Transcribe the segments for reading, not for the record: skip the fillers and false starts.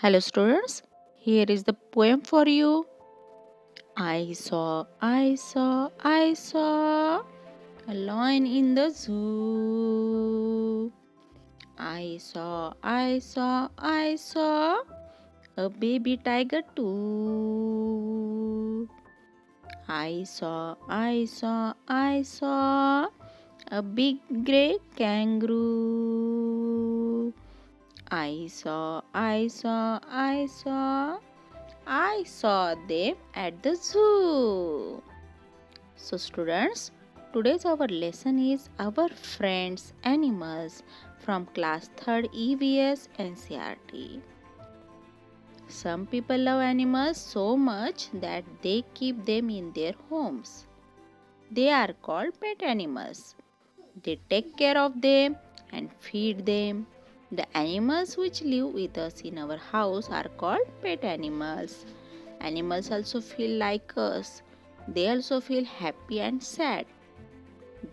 Hello students, here is the poem for you. I saw a lion in the zoo. I saw a baby tiger too. I saw a big grey kangaroo. I saw them at the zoo. So students, today's our lesson is our friends animals from class 3rd EVS NCERT. Some people love animals so much that they keep them in their homes. They are called pet animals. They take care of them and feed them. The animals which live with us in our house are called pet animals. Animals also feel like us. They also feel happy and sad.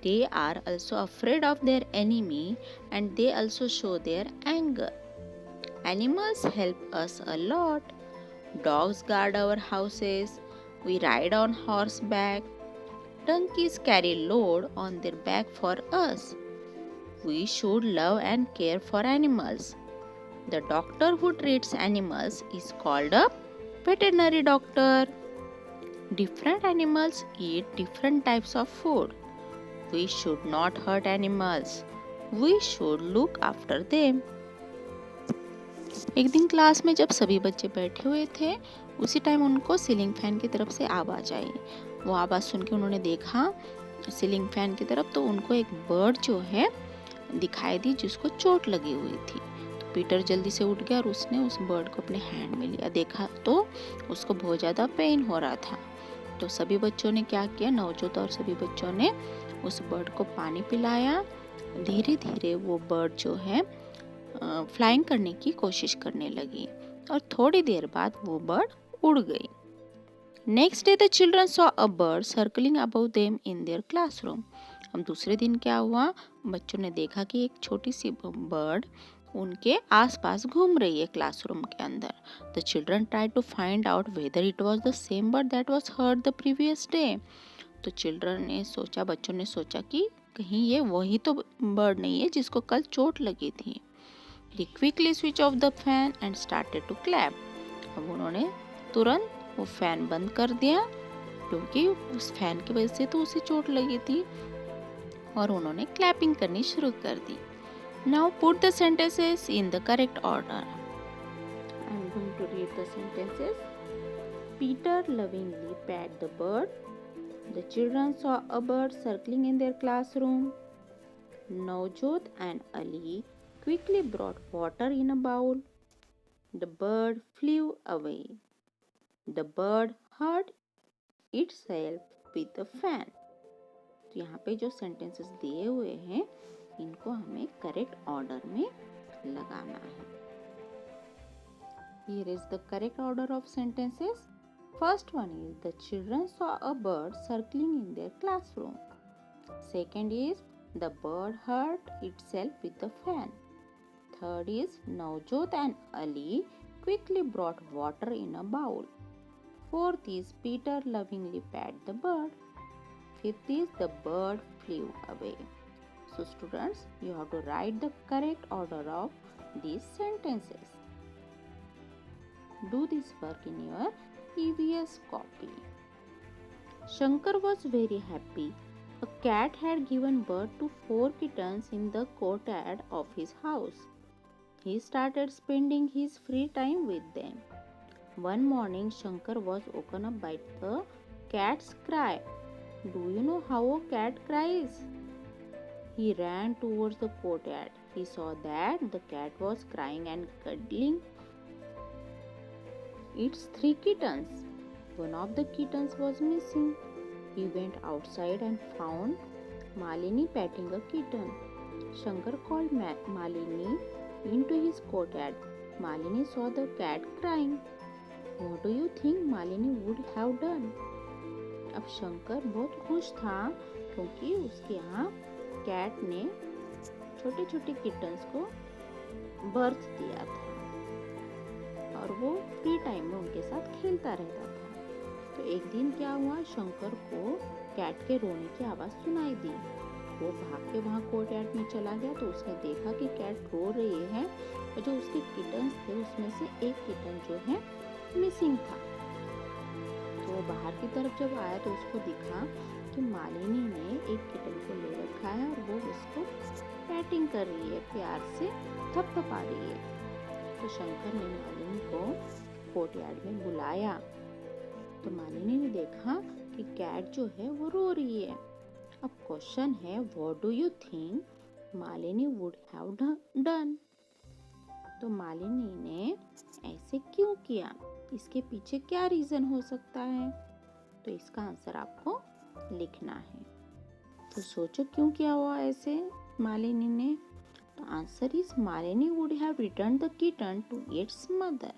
They are also afraid of their enemy and they also show their anger. Animals help us a lot. Dogs guard our houses. We ride on horseback. Donkeys carry load on their back for us. We should love and care for animals. The doctor who treats animals is called a veterinary doctor. Different animals eat different types of food. We should not hurt animals. We should look after them. एक दिन class में जब सभी बच्चे बैठे हुए थे उसी टाइम उनको सीलिंग फैन की तरफ से आवाज़ आई। वो आवाज़ सुन के उन्होंने देखा सीलिंग फैन की तरफ तो उनको एक बर्ड जो है दिखाई दी जिसको चोट लगी हुई थी। तो पीटर जल्दी से उठ गया और उसने उस बर्ड को अपने हैंड में लिया। देखा तो उसको बहुत ज़्यादा पेन हो रहा था। तो सभी बच्चों ने क्या किया, नवजोत और सभी बच्चों ने उस बर्ड को पानी पिलाया। धीरे धीरे वो बर्ड जो है फ्लाइंग करने की कोशिश करने लगी और थोड़ी देर बाद वो बर्ड उड़ गई। Next day the children saw a bird circling above them in their classroom. अब दूसरे दिन क्या हुआ, बच्चों ने देखा कि एक छोटी सी बर्ड उनके आसपास घूम रही है क्लासरूम के अंदर। The children try to find out whether it was the same bird that was heard the previous day. तो चिल्ड्रन ने सोचा, बच्चों ने सोचा कि कहीं ये वही तो बर्ड नहीं है जिसको कल चोट लगी थी। He quickly switched off the fan and started to clap. अब उन्होंने तुरंत वो फैन बंद कर दिया क्योंकि उस फैन की वजह से तो उसे चोट लगी थी और उन्होंने क्लैपिंग करनी शुरू कर दी। Now put the sentences in the correct order. I am going to read the sentences. Peter lovingly pat the bird. The children saw a bird circling in their classroom. Navjot and Ali quickly brought water in a bowl. The bird flew away. The bird hurt itself with a fan. तो यहाँ पे जो sentences दिए हुए हैं इनको हमें correct order में लगाना है। Here is the correct order of sentences. First one is the children saw a bird circling in their classroom. Second is the bird hurt itself with a fan. Third is Navjot and Ali quickly brought water in a bowl. Fourth is Peter lovingly pat the bird. Fifth is the bird flew away. So students, you have to write the correct order of these sentences. Do this work in your EVS copy. Shankar was very happy. A cat had given birth to 4 kittens in the courtyard of his house. He started spending his free time with them. One morning, Shankar was woken up by the cat's cry. Do you know how a cat cries? He ran towards the courtyard. He saw that the cat was crying and cuddling its 3 kittens. One of the kittens was missing. He went outside and found Malini patting a kitten. Shankar called Malini into his courtyard. Malini saw the cat crying. What do you think Malini would have done? अब शंकर बहुत खुश था क्योंकि उसके यहाँ cat ने छोटे छोटे किटन्स को बर्थ दिया था और वो फ्री टाइम में उनके साथ खेलता रहता था। तो एक दिन क्या हुआ, शंकर को कैट के रोने की आवाज़ सुनाई दी। वो भाग के वहाँ कोर्टयार्ड में चला गया तो उसने देखा कि कैट रो रही है और जो उसके किटन्स थे उसमें से एक किटन जो है मिसिंग था। तो वो बाहर की तरफ जब आया तो उसको दिखा कि मालिनी ने एक किटन को ले रखा है और वो उसको पैटिंग कर रही है, प्यार से थपथपा रही है। तो शंकर ने मालिनी को कोर्टयार्ड में बुलाया तो मालिनी ने देखा कि कैट जो है वो रो रही है। अब क्वेश्चन है, what do you think Malini would have done? तो मालिनी ने ऐसे क्यों किया, इसके पीछे क्या रीजन हो सकता है? तो इसका आंसर आपको लिखना है। तो सोचो क्यों किया हुआ ऐसे मालिनी ने। तो answer is Malini would have return the kitten to its mother.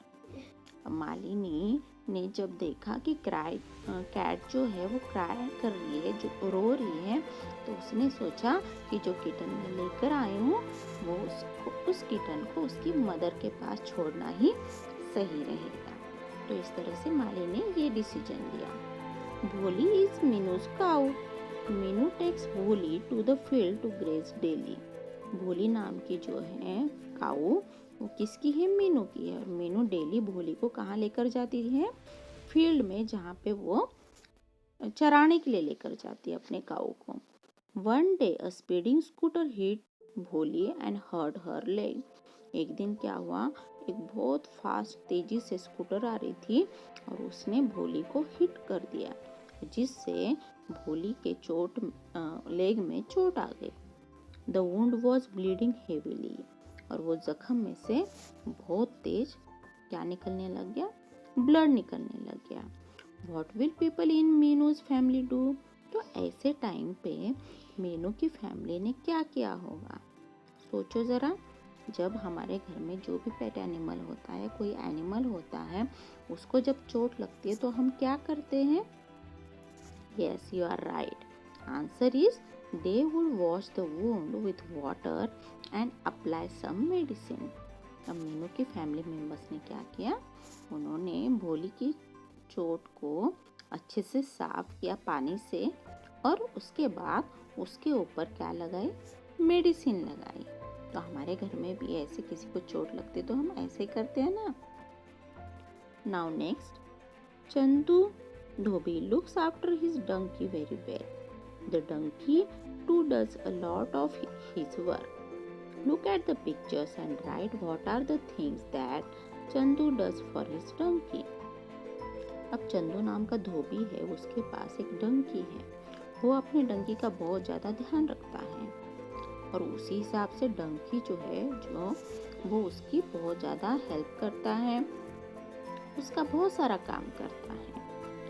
Malini ने जब देखा कि कैट जो है वो क्राई कर रही है, जो रो रही है, तो उसने सोचा कि जो किटन मैं लेकर आई हूँ वो उस किटन को उसकी मदर के पास छोड़ना ही सही रहेगा। तो इस तरह से मालिनी ने ये डिसीजन लिया। Bholi is Meenu's cow. Meenu takes Bholi to the field to graze daily. Bholi नाम की जो है काऊ वो किसकी है? मीनू की है। और मीनू डेली भोली को कहाँ लेकर जाती है? फील्ड में, जहाँ पे वो चराने के लिए लेकर जाती है अपने काऊ को। वन डे अ स्पीडिंग स्कूटर हिट भोली एंड हर्ट हर लेग। एक दिन क्या हुआ, एक बहुत फास्ट तेजी से स्कूटर आ रही थी और उसने भोली को हिट कर दिया, जिससे भोली के लेग में चोट आ गई। The wound was bleeding heavily. और वो जख्म में से बहुत तेज क्या निकलने लग गया? ब्लड निकलने लग गया। What will people in Meenu's family do? तो ऐसे टाइम पे मीनू की फैमिली ने क्या किया होगा? सोचो जरा। जब हमारे घर में जो भी पेट एनिमल होता है, कोई एनिमल होता है, उसको जब चोट लगती है तो हम क्या करते हैं? Yes, you are right. Answer is they would wash the wound with water and apply some medicine. अब मीनू की फैमिली मेंबर्स ने क्या किया? उन्होंने भोली की चोट को अच्छे से साफ किया पानी से और उसके बाद उसके ऊपर क्या लगाई? मेडिसिन लगाई। तो हमारे घर में भी ऐसे किसी को चोट लगती तो हम ऐसे करते हैं ना। Now next, Chandu Dhobi looks after his donkey very well. The donkey too does a lot of his work. Look at the pictures and write what are the things that Chandu does for his donkey. अब चंदू नाम का धोबी है, उसके पास एक डंकी है। वो अपने डंकी का बहुत ज़्यादा ध्यान रखता है और उसी हिसाब से डंकी जो है वो उसकी बहुत ज़्यादा हेल्प करता है, उसका बहुत सारा काम करता है।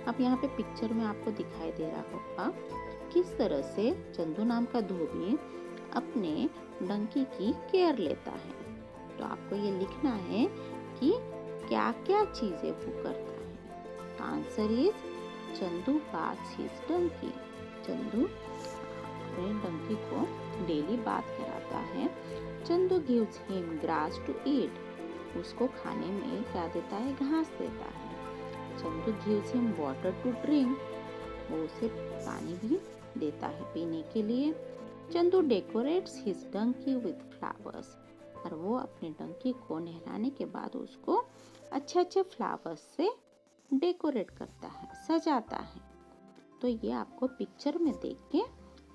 अब यहाँ पे पिक्चर में आपको दिखाई दे रहा होगा किस तरह से चंदू नाम का धोबी अपने डंकी की केयर लेता है। तो आपको ये लिखना है कि क्या क्या चीजें वो करता है। Answer is Chandu baths his donkey. Chandu अपने डंकी को डेली बात कराता है। Chandu gives him grass to eat. उसको खाने में क्या देता है? घास देता है। Chandu gives him water to drink. वो उसे पानी भी देता है पीने के लिए। Chandu decorates his donkey with flowers. और वो अपने डंकी को नहलाने के बाद उसको अच्छे अच्छे फ्लावर्स से डेकोरेट करता है, सजाता है। तो ये आपको पिक्चर में देख के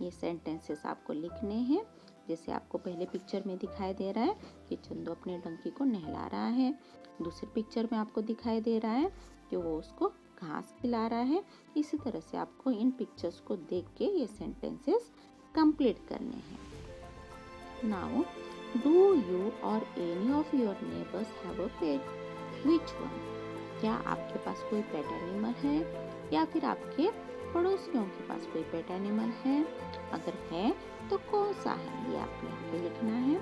ये सेंटेंसेस आपको लिखने हैं। जैसे आपको पहले पिक्चर में दिखाई दे रहा है कि चंदू अपने डंकी को नहला रहा है। दूसरे पिक्चर में आपको दिखाई दे रहा है कि वो उसको घास खिला रहा है। इसी तरह से आपको इन पिक्चर्स को देख के ये सेंटेंसेस कंप्लीट करने हैं। नाउ, डू यू और any of your neighbours have a pet? Which one? क्या आपके पास कोई पेट एनिमल है या फिर आपके पड़ोसियों के पास कोई पेट एनिमल है? अगर है तो कौन सा है, ये आपको यहाँ पे लिखना है।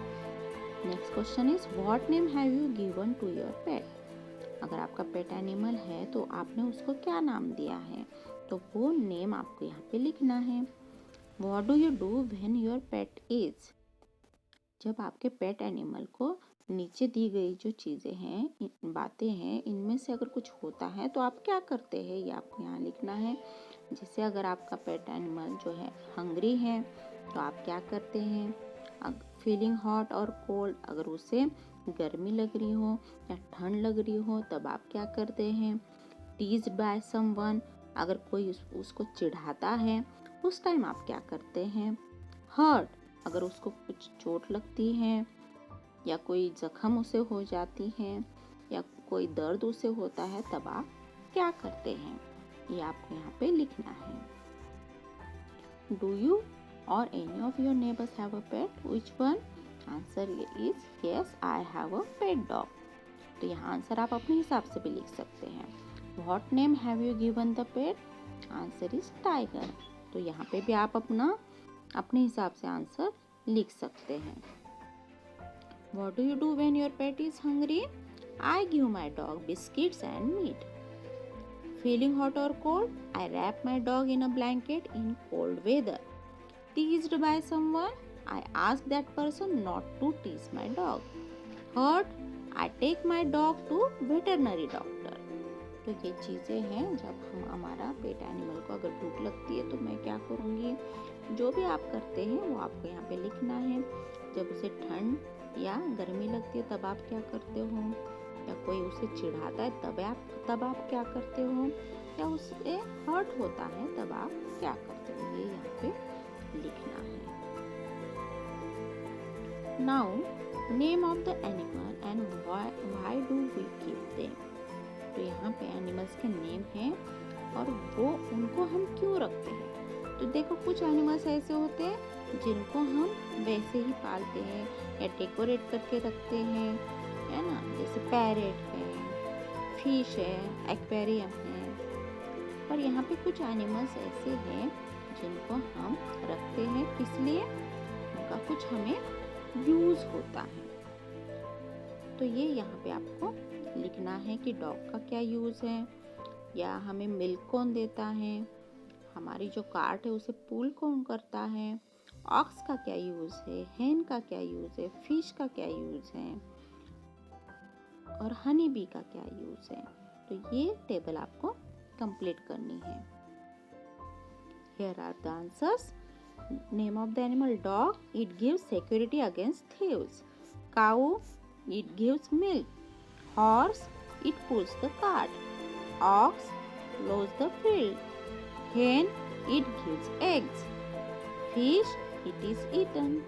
Next question is what name have you given to your pet? अगर आपका पेट एनिमल है तो आपने उसको क्या नाम दिया है? तो वो नेम आपको यहाँ पे लिखना है। What do you do when your pet is? जब आपके पेट एनिमल को नीचे दी गई जो चीज़ें हैं, बातें हैं, इनमें से अगर कुछ होता है तो आप क्या करते हैं, ये आपको यहाँ लिखना है। जैसे अगर आपका पेट एनिमल जो है हंग्री है तो आप क्या करते हैं। फीलिंग हॉट और कोल्ड, अगर उसे गर्मी लग रही हो या ठंड लग रही हो तब आप क्या करते हैं। टीज्ड बाय समवन, अगर कोई उसको चिढ़ाता है उस टाइम आप क्या करते हैं। हर्ट, अगर उसको कुछ चोट लगती है या कोई जख्म उसे हो जाती है या कोई दर्द उसे होता है तब आप क्या करते हैं, ये आपको यहाँ पे लिखना है। डू यू और any of your neighbours have a pet, which one? Answer is yes, I have a pet dog. तो यहाँ आंसर आप अपने हिसाब से भी लिख सकते हैं। What name have you given the pet? Answer is tiger. तो यहाँ पे भी आप अपने हिसाब से आंसर लिख सकते हैं। What do you do when your pet is hungry? I give my dog biscuits and meat. Feeling hot or cold? I wrap my dog in a blanket in cold weather. Teased by someone? I ask that person not to tease my dog. Hurt? I take my dog to veterinary doctor. तो ये चीज़ें हैं, जब हमारा pet animal को अगर भूख लगती है तो मैं क्या करूँगी। जो भी आप करते हैं वो आपको यहाँ पे लिखना है। जब उसे ठंड या गर्मी लगती है तब आप क्या करते हो, या कोई उसे चिढ़ाता है तब आप क्या करते हो, या उसे हर्ट होता है तब आप क्या करते हो, ये यहाँ पे लिखना है। Now name of the animal and why do we keep them. तो यहाँ पे एनिमल्स के नेम हैं और वो उनको हम क्यों रखते हैं। तो देखो कुछ एनिमल्स ऐसे होते हैं जिनको हम वैसे ही पालते हैं या डेकोरेट करके रखते हैं, है ना, जैसे पैरेट है, फिश है, एक्वेरियम है। पर यहाँ पे कुछ एनिमल्स ऐसे हैं जिनको हम रखते हैं किस लिए, उनका कुछ हमें यूज होता है। तो ये यहाँ पे आपको लिखना है कि डॉग का क्या यूज है, या हमें मिल्क कौन देता है, हमारी जो कार्ट है उसे पुल कौन करता है, ऑक्स का क्या यूज है, हेन का क्या यूज है, फिश का क्या यूज है, और हनी बी का क्या यूज है। तो ये टेबल आपको कंप्लीट करनी है। Here are the answers. Name of the animal dog, it gives security against thieves. Cow, it gives milk. Horse, it pulls the cart. Ox, plows the field. Hen, it gives eggs. Fish, it is eaten.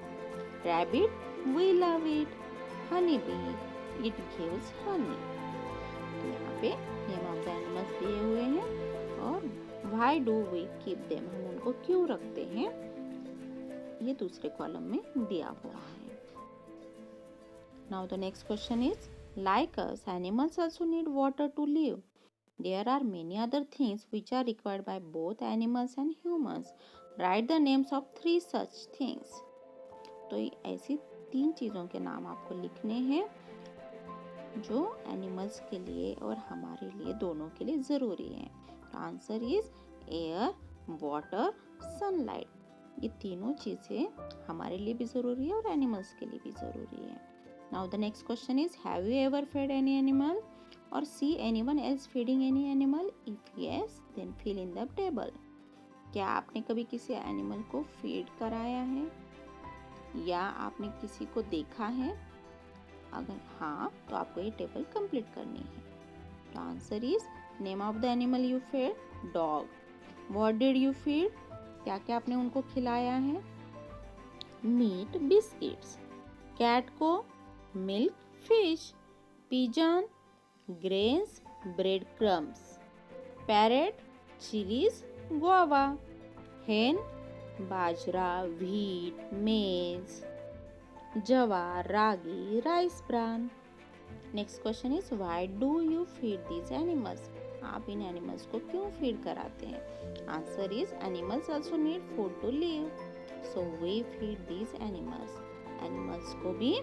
Rabbit, we love it. Honey bee, it gives honey. तो यहाँ पे name of the animals दिए हुए हैं और why do we keep them, हम उनको क्यों रखते हैं, ये दूसरे कॉलम में दिया हुआ है। Now the next question is, like us animals also need water to live. There are many other things which are required by both animals and humans. Write the names of 3 such things. तो ऐसी 3 चीज़ों के नाम आपको लिखने हैं जो animals के लिए और हमारे लिए दोनों के लिए ज़रूरी है। तो answer is air, water, sunlight. ये तीनों चीज़ें हमारे लिए भी ज़रूरी है और एनिमल्स के लिए भी ज़रूरी है। Now the next question is, have you ever fed any animal और see anyone else feeding any animal? If yes, then fill in the table. क्या आपने कभी किसी एनिमल को फीड कराया है या आपने किसी को देखा है? अगर हाँ तो आपको ये टेबल कंप्लीट करनी है। तो answer is, name of the animal you fed, dog. What did you feed, क्या क्या आपने उनको खिलाया है? Meat, biscuits. कैट को milk, fish. Pigeon, grains, breadcrumbs. Parrot, chilies, guava. Hen, bajra, wheat, maize. Jawar, ragi, rice bran. Next question is, why do you feed these animals? आप इन animals को क्यों फीड कराते हैं? Answer is, animals also need food to live, so we feed these animals. Animals को भी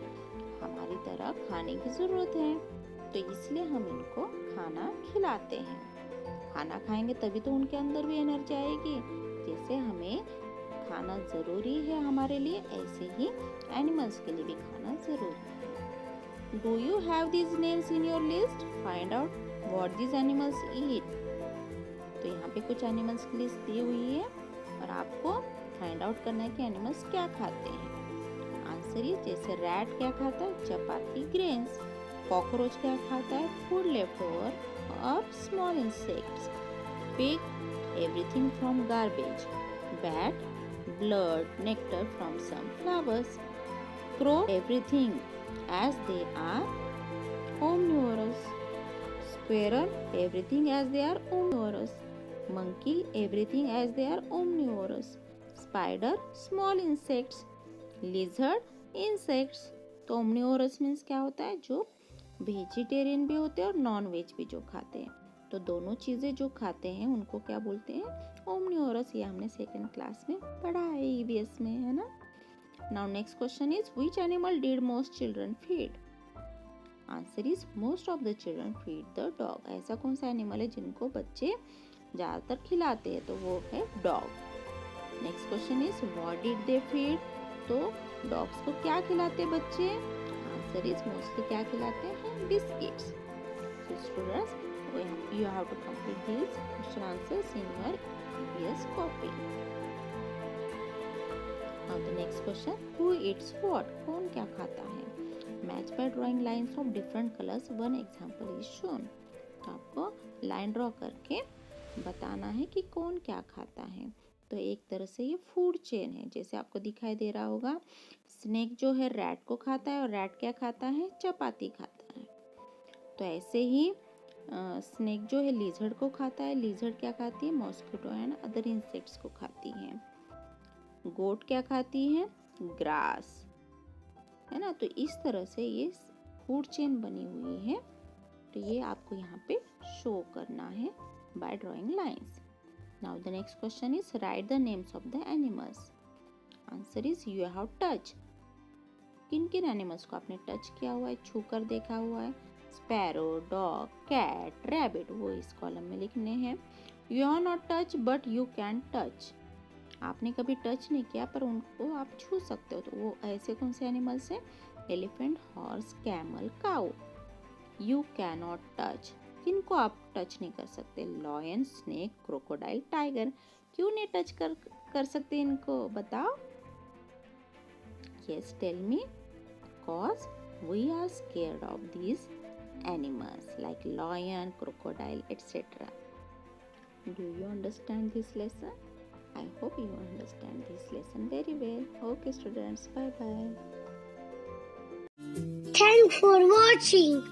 हमारी तरह खाने की जरूरत है, तो इसलिए हम इनको खाना खिलाते हैं। खाना खाएंगे तभी तो उनके अंदर भी एनर्जी आएगी। जैसे हमें खाना ज़रूरी है हमारे लिए, ऐसे ही एनिमल्स के लिए भी खाना ज़रूरी है। Do you have these names in your list? Find out what these animals eat. तो यहाँ पे कुछ एनिमल्स की लिस्ट दी हुई है और आपको फाइंड आउट करना है कि एनिमल्स क्या खाते हैं। आंसर ये, जैसे रैट क्या खाता है? चपाती, ग्रेन्स। कॉकरोच क्या खाता है? फूड लेफ्ट ओवर और small insects. Pig, everything from garbage. Bat, blood, nectar from some flowers. Crow, everything as they are omnivorous. Squirrel, everything as they are omnivorous. Monkey, everything as they are omnivorous. Spider, small insects. Lizard, insects. तो omnivorous means क्या होता है? जो vegetarian भी होते हैं और non veg भी जो खाते हैं। तो दोनों चीजें जो खाते हैं उनको क्या बोलते हैं? ओमनिवोरस। ये हमने सेकंड क्लास में पढ़ा है ईवीएस में, है ना। Now next question is, which animal did most children feed? Answer is, most of the children feed the dog. ऐसा कौन सा एनिमल है जिनको बच्चे ज्यादातर खिलाते हैं? तो वो है dog. Next question is, what did they feed? तो डॉग्स को क्या खिलाते बच्चे? आंसर इज, मोस्टली क्या खिलाते हैं? Biscuits. So students, you have to complete these question answers in your EVS copy. Now the next question, who eats what? कौन क्या खाता है? Match by drawing lines of different colors. One example is shown. तो आपको line draw करके बताना है कि कौन क्या खाता है। तो एक तरह से ये फूड चेन है, जैसे आपको दिखाई दे रहा होगा। स्नेक जो है रैट को खाता है और रैट क्या खाता है? चपाती खाता है। तो ऐसे ही स्नेक जो है लिजर्ड को खाता है। लिजर्ड क्या खाती है? मॉस्किटो एंड अदर इंसेक्ट्स को खाती है। गोट क्या खाती है? ग्रास, है ना। तो इस तरह से ये फूड चेन बनी हुई है। तो ये आपको यहाँ पे शो करना है by drawing lines. Now the next question is, write the names of the animals. Answer is, you have touch. किन किन एनिमल्स को आपने टच किया हुआ है, छू कर देखा हुआ है? स्पैरो, डॉग, कैट, रैबिट, वो इस कॉलम में लिखने हैं। You are not touch but you can touch. आपने कभी टच नहीं किया पर उनको आप छू सकते हो। तो वो ऐसे कौन से एनिमल्स हैं? Elephant, horse, camel, cow. You can not touch, किनको आप टच नहीं कर सकते? Lion, snake, crocodile, tiger. क्यों नहीं टच कर सकते इनको, बताओ। Yes, tell me. Because we are scared of these animals like lion, crocodile, etc. Do you understand this lesson? I hope you understand this lesson very well. Okay students, bye bye. Thanks for watching.